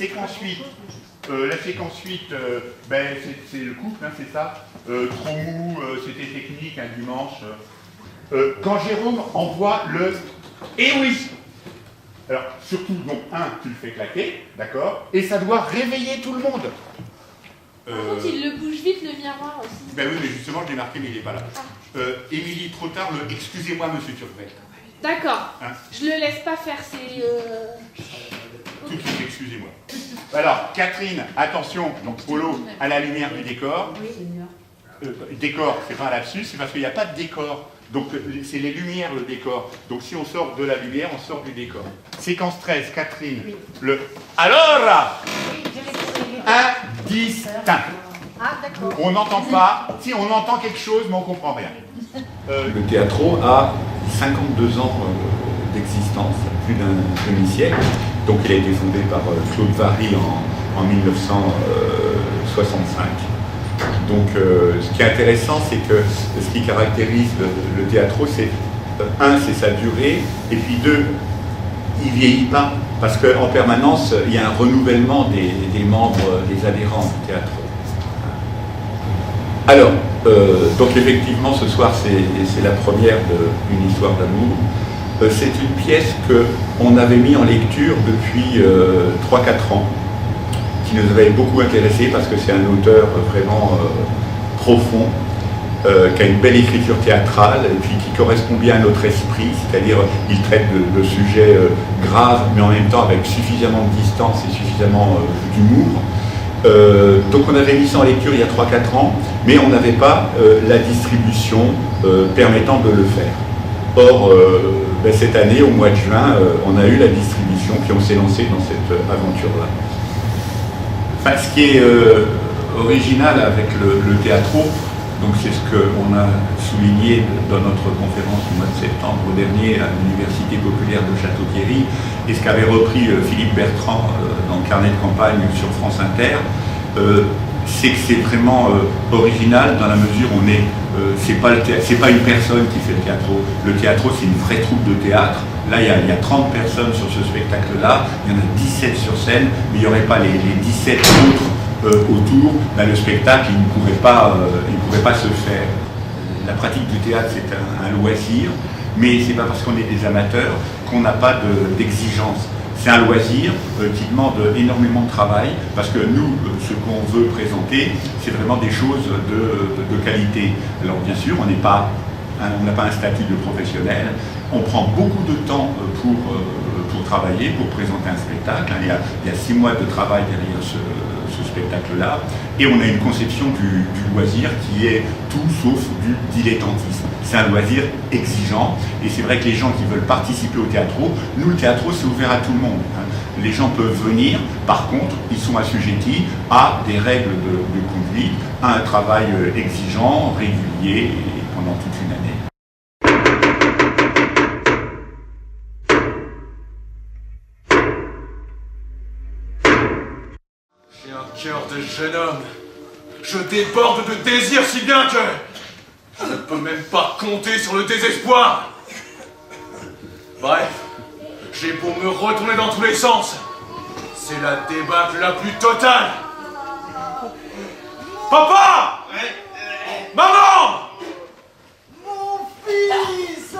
séquence 8. La séquence 8, ben, c'est le couple, hein, c'est ça. Trop mou, c'était technique, un dimanche. Quand Jérôme envoie le « Eh oui !» Alors, surtout, donc, tu le fais claquer, d'accord, et ça doit réveiller tout le monde. Par contre, il le bouge vite, le miroir aussi. Ben oui, mais justement, je l'ai marqué, mais il n'est pas là. Émilie, trop tard, le « Excusez-moi, monsieur Turvet ». D'accord. Hein, Je le laisse pas faire ses... tout de suite, excusez-moi. Alors, Catherine, attention, donc Polo, à la lumière du décor. Décor, c'est pas un lapsus, c'est parce qu'il n'y a pas de décor. Donc, c'est les lumières, le décor. Donc, si on sort de la lumière, on sort du décor. Séquence 13, Catherine. Le « Alors !» Indistinct. On n'entend pas. Si, on entend quelque chose, mais on ne comprend rien. Le Théatro a 52 ans d'existence, plus d'un demi-siècle. Donc il a été fondé par Claude Vary en 1965. Donc ce qui est intéressant, c'est que ce qui caractérise le Théatro, c'est c'est sa durée, et puis il ne vieillit pas, parce qu'en permanence, il y a un renouvellement des membres, des adhérents du Théatro. Alors, donc effectivement, ce soir, c'est la première d'une histoire d'amour. C'est une pièce qu'on avait mis en lecture depuis 3-4 ans, qui nous avait beaucoup intéressé parce que c'est un auteur vraiment profond, qui a une belle écriture théâtrale et puis qui correspond bien à notre esprit, c'est-à-dire il traite de sujets graves mais en même temps avec suffisamment de distance et suffisamment d'humour. Donc on avait mis ça en lecture il y a 3-4 ans, mais on n'avait pas la distribution permettant de le faire. Or, ben, cette année, au mois de juin, on a eu la distribution, puis on s'est lancé dans cette aventure-là. Enfin, ce qui est original avec le Théatro, donc c'est ce qu'on a souligné dans notre conférence du mois de septembre dernier à l'Université populaire de Château-Thierry, et ce qu'avait repris Philippe Bertrand dans le carnet de campagne sur France Inter, c'est que c'est vraiment original dans la mesure où c'est pas une personne qui fait le Théatro. Le Théatro, c'est une vraie troupe de théâtre. Là, il y a 30 personnes sur ce spectacle-là, il y en a 17 sur scène, mais il n'y aurait pas les 17 autres autour. Là, le spectacle, il ne pourrait pas se faire. La pratique du théâtre, c'est un loisir, mais c'est pas parce qu'on est des amateurs qu'on n'a pas d'exigence. C'est un loisir qui demande énormément de travail, parce que nous, ce qu'on veut présenter, c'est vraiment des choses de qualité. Alors bien sûr, on n'a pas un statut de professionnel, on prend beaucoup de temps pour travailler, pour présenter un spectacle. Il y a 6 mois de travail derrière ce spectacle-là, et on a une conception du loisir qui est tout sauf du dilettantisme. C'est un loisir exigeant, et c'est vrai que les gens qui veulent participer au Théatro, nous, le Théatro, c'est ouvert à tout le monde. Les gens peuvent venir, par contre, ils sont assujettis à des règles de conduite, à un travail exigeant, régulier, et pendant toute une année. J'ai un cœur de jeune homme. Je déborde de désir si bien que je ne peux même pas compter sur le désespoir. Bref, j'ai beau me retourner dans tous les sens, c'est la débâcle la plus totale. Papa! Maman! Mon fils!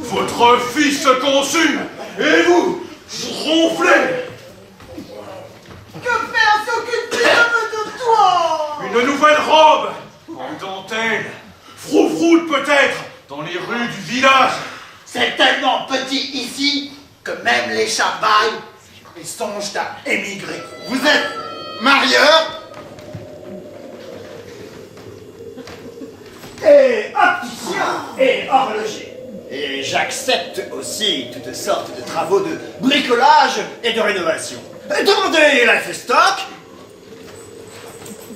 Votre fils se consume et vous ronflez. Que faire ce que tu veux de toi? Une nouvelle robe en dentelle, froufroute peut-être, dans les rues du village. C'est tellement petit ici que même les chats bâillent et songent à émigrer. Vous êtes marieur et opticien et horloger. Et j'accepte aussi toutes sortes de travaux de bricolage et de rénovation. Demandez Lifestock.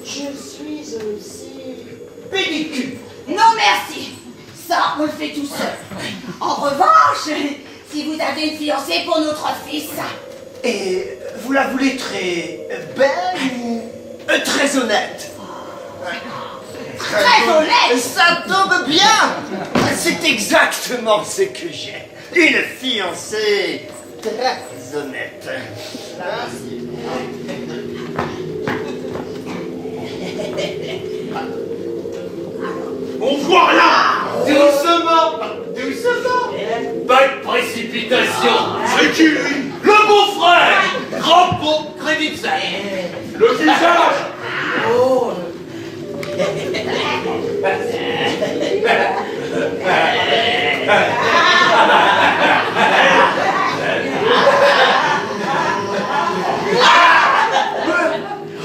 Je suis aussi pédicure. Non merci, ça on le fait tout seul. En revanche, si vous avez une fiancée pour notre fils... Et vous la voulez très belle ou très honnête? Très honnête. Ça tombe bien. C'est exactement ce que j'ai. Une fiancée très honnête. On voit rien! Doucement, doucement. Pas de précipitation. C'est qui, lui? Le beau-frère, Rambo Kreditzer. Le visage! Oh.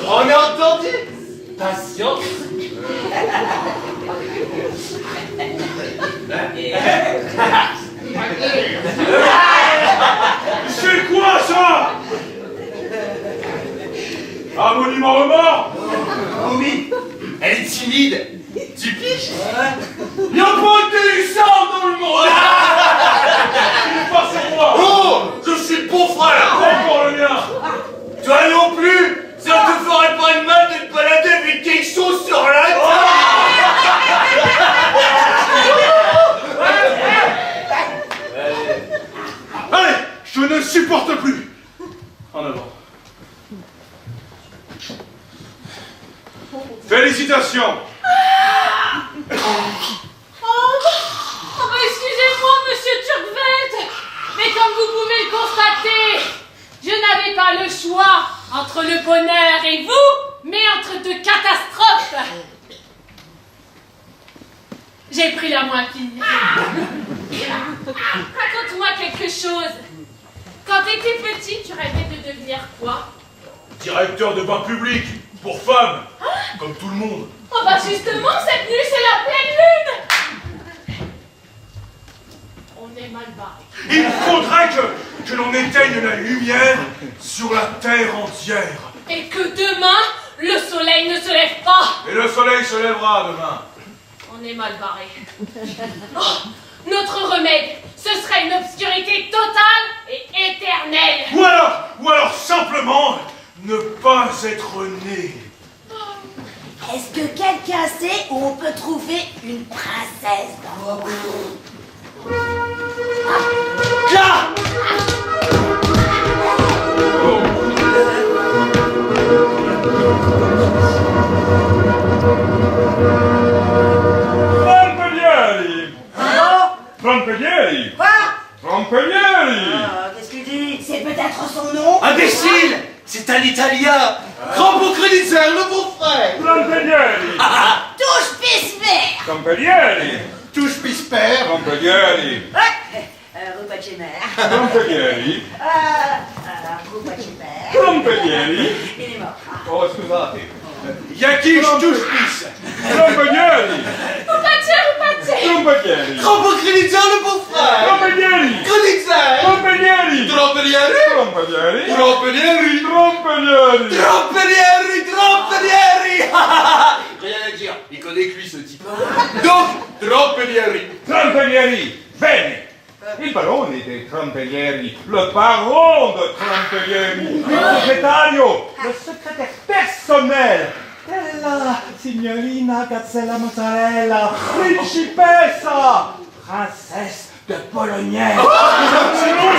On a entendu? Patience. C'est quoi ça? Un monument aux morts? Oui, elle est timide. Tu piches? Il n'y a pas de sang dans le monde. Il est pas sur moi! Oh, je suis le beau-frère. Encore le mien! Toi non plus. Ça te ferait pas de mal de te balader avec quelque chose sur la tête. Allez, je ne supporte plus! En avant. Félicitations! Excusez-moi, monsieur Turkvelt, mais comme vous pouvez le constater, je n'avais pas le choix entre le bonheur et vous, mais entre deux catastrophes. J'ai pris la moins pire. Raconte-moi quelque chose. Quand t'étais petit, tu rêvais de devenir quoi? Directeur de bain public, pour femmes, comme tout le monde. Oh bah justement, cette nuit, c'est la pleine lune. On est mal barré. Il faudrait que l'on éteigne la lumière sur la terre entière. Et que demain, le soleil ne se lève pas. Et le soleil se lèvera demain. On est mal barré. Oh, notre remède, ce serait une obscurité totale et éternelle. Ou alors simplement, ne pas être né. Est-ce que quelqu'un sait où on peut trouver une princesse dans le monde? Là! Rampelieri! Ah Rampelieri! Quoi? Rampelieri! Qu'est-ce qu'il dit? C'est peut-être son nom? Imbécile, c'est un Italien. Rambo Kreditzer, le beau-frère. Rampelieri! Touche Pismer! Rampelieri! Touche Pisper. Rampelieri! Rue Pachemer. Rampelieri! Rue Pachemer. Rampelieri! Il est mort. Oh, scusate. Yakish Touchpis! Rampelieri! Rampelieri! Rambo Kreditzer, le beau-frère. Rampelieri! Kreditzer. Rampelieri! Trompelieri. Rampelieri! Trompelieri. Rampelieri! Trompelieri. Trompelieri. Rien à dire, il connaît que lui ce type. Donc, Trompelieri. Trampelieri, bene! Il barone dei Trampelieri, le baron de Trampelieri, il segretario, le secrétaire personnel della signorina Gazzella Mozzarella, principessa, princesse de Bologna. Sinon,